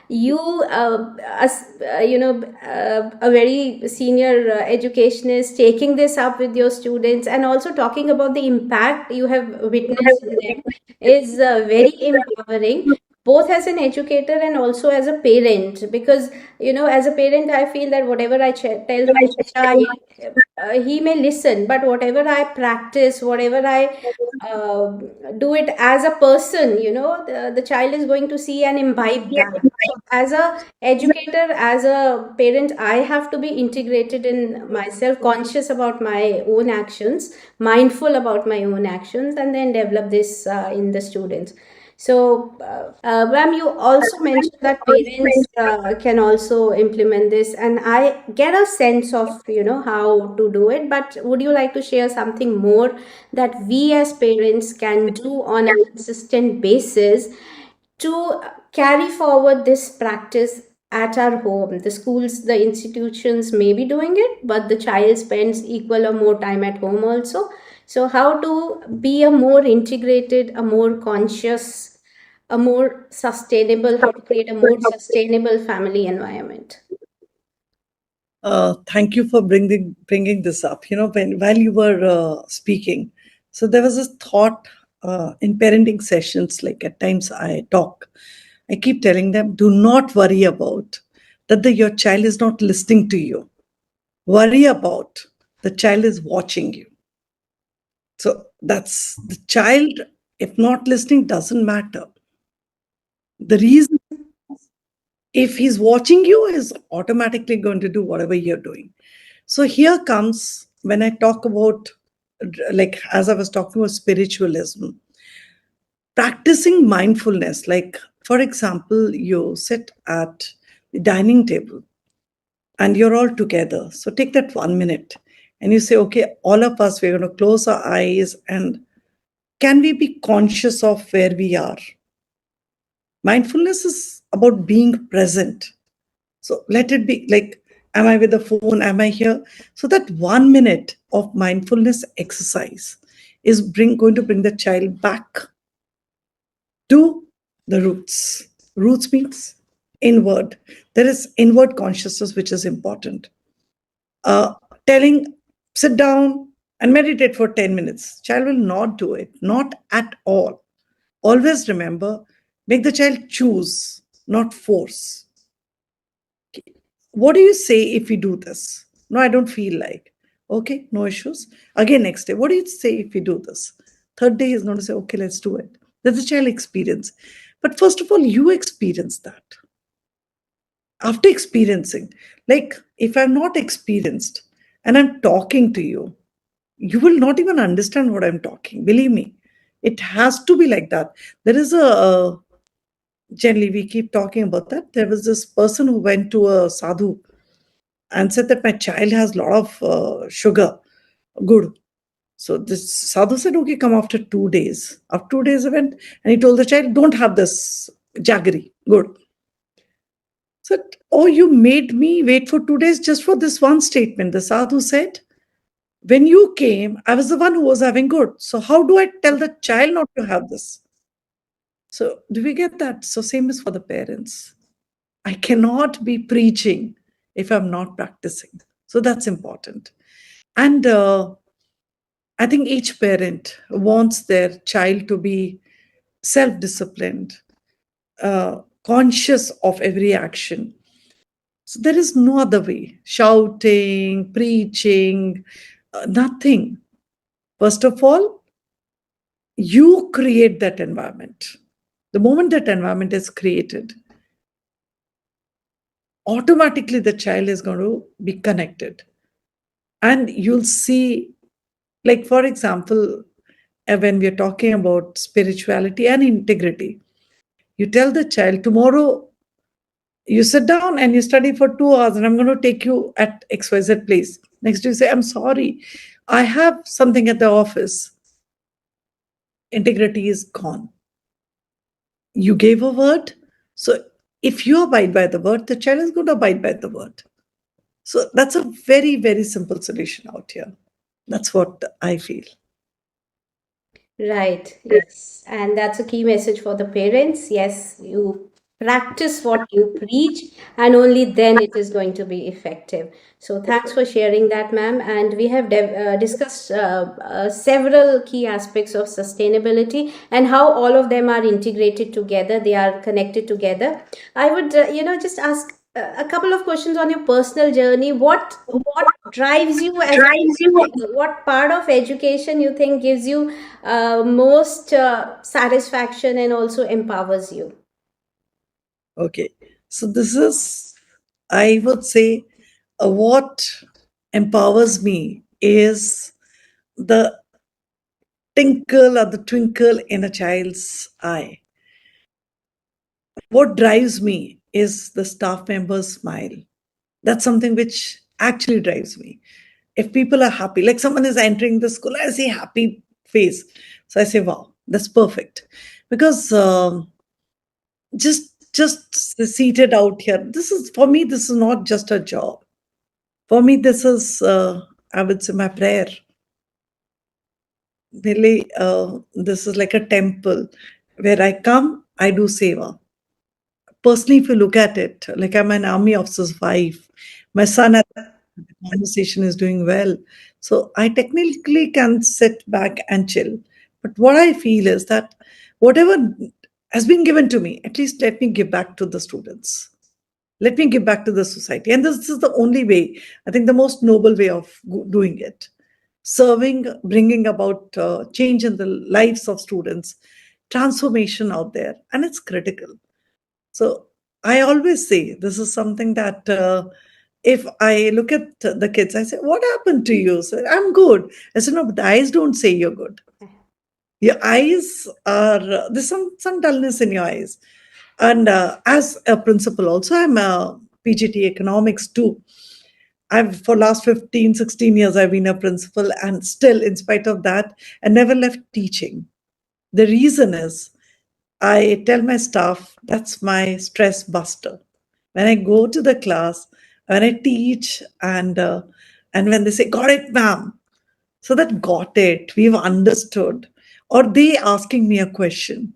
you as a very senior educationist, taking this up with your students and also talking about the impact you have witnessed in them is very empowering, both as an educator and also as a parent. Because as a parent, I feel that whatever I tell my child, he may listen, but whatever I practice, whatever I uh, do it as a person, the child is going to see and imbibe that. So as a educator, as a parent, I have to be integrated in myself, conscious about my own actions, mindful about my own actions, and then develop this in the students. So, ma'am, you also mentioned that parents can also implement this, and I get a sense of how to do it. But would you like to share something more that we as parents can do on a consistent basis to carry forward this practice at our home? The schools, the institutions may be doing it, but the child spends equal or more time at home also. So, how to be a more integrated, a more conscious, a more sustainable, how to create a more sustainable family environment? Thank you for bringing this up. While you were speaking, so there was this thought in parenting sessions. Like at times, I talk. I keep telling them, do not worry about that. Your child is not listening to you. Worry about the child is watching you. So that's the child. If not listening, doesn't matter. The reason, if he's watching you, is automatically going to do whatever you're doing. So here comes when I talk about, like, as I was talking about spiritualism, practicing mindfulness. Like, for example, you sit at the dining table and you're all together. So take that 1 minute and you say, okay, all of us, we're going to close our eyes and can we be conscious of where we are? Mindfulness is about being present. So let it be like, am I with the phone? Am I here? So that 1 minute of mindfulness exercise is going to bring the child back to the roots. Roots means inward. There is inward consciousness, which is important. Uh, Telling, sit down and meditate for 10 minutes. Child will not do it, not at all. Always remember, make the child choose, not force. What do you say if we do this? No, I don't feel like. Okay, no issues. Again, next day, what do you say if we do this? Third day is going to say, okay, let's do it. That's a child experience. But first of all, you experience that. After experiencing, like if I'm not experienced and I'm talking to you, you will not even understand what I'm talking. Believe me, it has to be like that. There is a Generally, we keep talking about that. There was this person who went to a sadhu and said that my child has a lot of sugar, good. So this sadhu said, okay, come after 2 days. After 2 days, he went and he told the child, don't have this jaggery. Good. So, oh, you made me wait for 2 days just for this one statement. The sadhu said, when you came, I was the one who was having good. So how do I tell the child not to have this? So do we get that? So same is for the parents. I cannot be preaching if I'm not practicing. So that's important. And I think each parent wants their child to be self disciplined, conscious of every action. So there is no other way. Shouting, preaching, nothing. First of all, you create that environment. The moment that environment is created, automatically the child is going to be connected. And you'll see, like, for example, when we are talking about spirituality and integrity, you tell the child, tomorrow you sit down and you study for 2 hours, and I'm going to take you at XYZ place. Next day, you say, I'm sorry, I have something at the office. Integrity is gone. You gave a word. So if you abide by the word, the child is going to abide by the word. So that's a very, very simple solution out here. That's what I feel. Right, yes. And that's a key message for the parents. Yes, you practice what you preach, and only then it is going to be effective. So, thanks for sharing that, ma'am. And we have discussed several key aspects of sustainability and how all of them are integrated together, they are connected together. I would, just ask a couple of questions on your personal journey. What drives you as a person? What part of education you think gives you most satisfaction and also empowers you? Okay. So this is, I would say, what empowers me is the tinkle or the twinkle in a child's eye. What drives me is the staff member's smile. That's something which actually drives me. If people are happy, like someone is entering the school, I see happy face. So I say, wow, that's perfect. Because just seated out here, this is for me, this is not just a job. For me, this is, I would say, my prayer. Really, this is like a temple where I come, I do seva. Personally, if you look at it, like I'm an army officer's wife, my son at the conversation is doing well. So I technically can sit back and chill. But what I feel is that whatever has been given to me, at least let me give back to the students. Let me give back to the society. And this is the only way, I think, the most noble way of doing it. Serving, bringing about change in the lives of students, transformation out there, and it's critical. So I always say this is something that if I look at the kids, I say, "What happened to you?" So I'm good. I said, "No, but the eyes don't say you're good. Your eyes are there's some dullness in your eyes." And as a principal, also I'm a PGT economics too. I've for last 15, 16 years I've been a principal, and still, in spite of that, I never left teaching. The reason is I tell my staff that's my stress buster. When I go to the class, when I teach, and when they say, "Got it, ma'am," so that got it, we've understood, or they asking me a question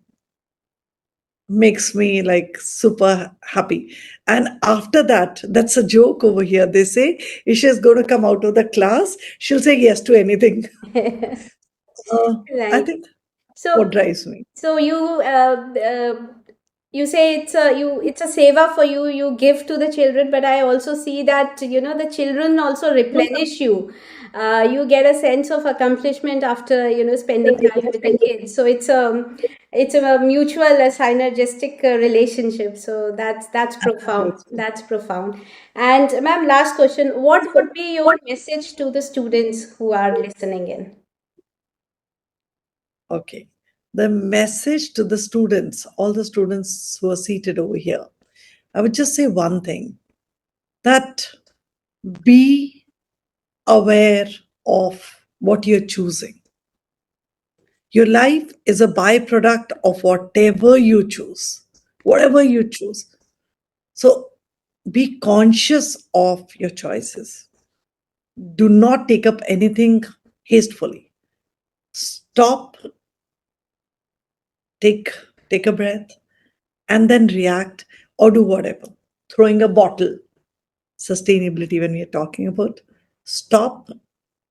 makes me like super happy. And after that, that's a joke over here. They say if she's going to come out of the class, she'll say yes to anything. I Right. think So, what drives me. so you say it's a seva for you. You give to the children, but I also see that the children also replenish you. You get a sense of accomplishment after spending time with the kids. So it's a mutual, synergistic relationship. So that's profound. That's profound. And ma'am, last question: what would be your message to the students who are listening in? Okay. The message to the students, all the students who are seated over here, I would just say one thing, that be aware of what you're choosing. Your life is a byproduct of whatever you choose, whatever you choose. So be conscious of your choices. Do not take up anything hastily. Stop, take take a breath, and then react or do whatever. Throwing a bottle, sustainability when we are talking about. Stop,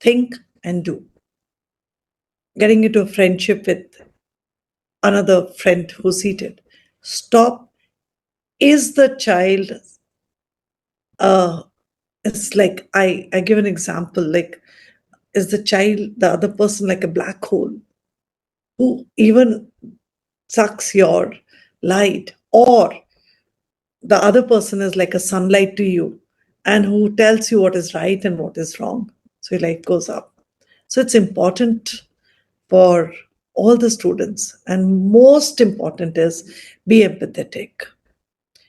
think, and do. Getting into a friendship with another friend who's seated. Stop. Is the child uh it's like I give an example, like, is the child, the other person, like a black hole who even sucks your light, or the other person is like a sunlight to you and who tells you what is right and what is wrong, so your light goes up. So it's important for all the students, and most important is be empathetic.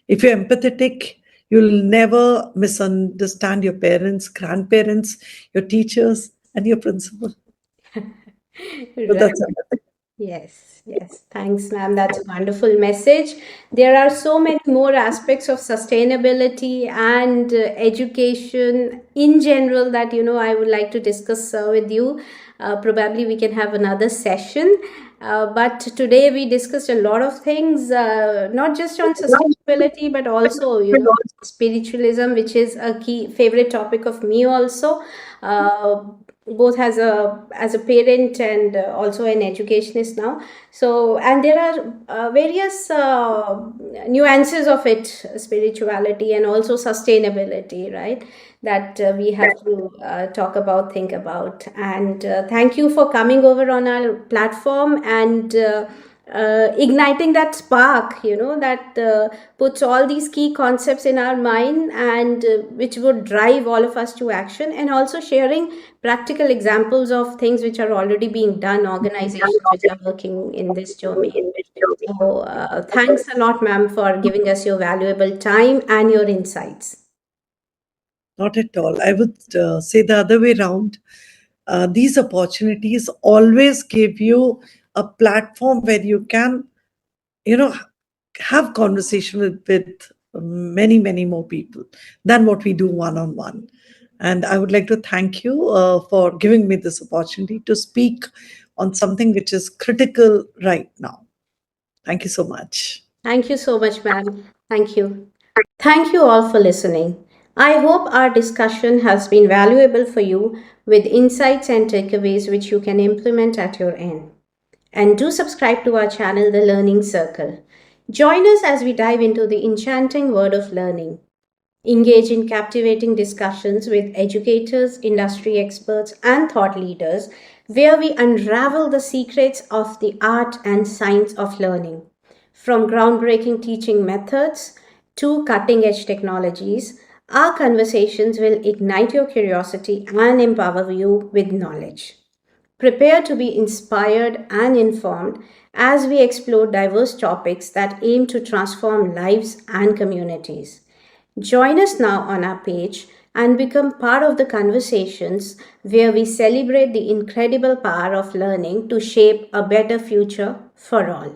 If you're empathetic, you'll never misunderstand your parents, grandparents, your teachers, and your principal. So Right. that's empathy. Yes, yes. Thanks, ma'am. That's a wonderful message. There are so many more aspects of sustainability and education in general that, I would like to discuss with you. Probably we can have another session. But today we discussed a lot of things, not just on sustainability, but also, spiritualism, which is a key favorite topic of me also. Uh, Both as a parent and also an educationist now. So, and there are various nuances of it, spirituality and also sustainability, right, that we have to talk about, think about. And thank you for coming over on our platform and igniting that spark, that puts all these key concepts in our mind, and which would drive all of us to action, and also sharing practical examples of things which are already being done, organizations which are working in this domain. So thanks a lot, ma'am, for giving us your valuable time and your insights. Not at all. I would say the other way around. These opportunities always give you a platform where you can, you know, have conversation with many, many more people than what we do one on one. And I would like to thank you for giving me this opportunity to speak on something which is critical right now. Thank you so much. Thank you so much, ma'am. Thank you. Thank you all for listening. I hope our discussion has been valuable for you, with insights and takeaways which you can implement at your end. And do subscribe to our channel, The Learning Circle. Join us as we dive into the enchanting world of learning. Engage in captivating discussions with educators, industry experts, and thought leaders, where we unravel the secrets of the art and science of learning. From groundbreaking teaching methods to cutting edge technologies, our conversations will ignite your curiosity and empower you with knowledge. Prepare to be inspired and informed as we explore diverse topics that aim to transform lives and communities. Join us now on our page and become part of the conversations where we celebrate the incredible power of learning to shape a better future for all.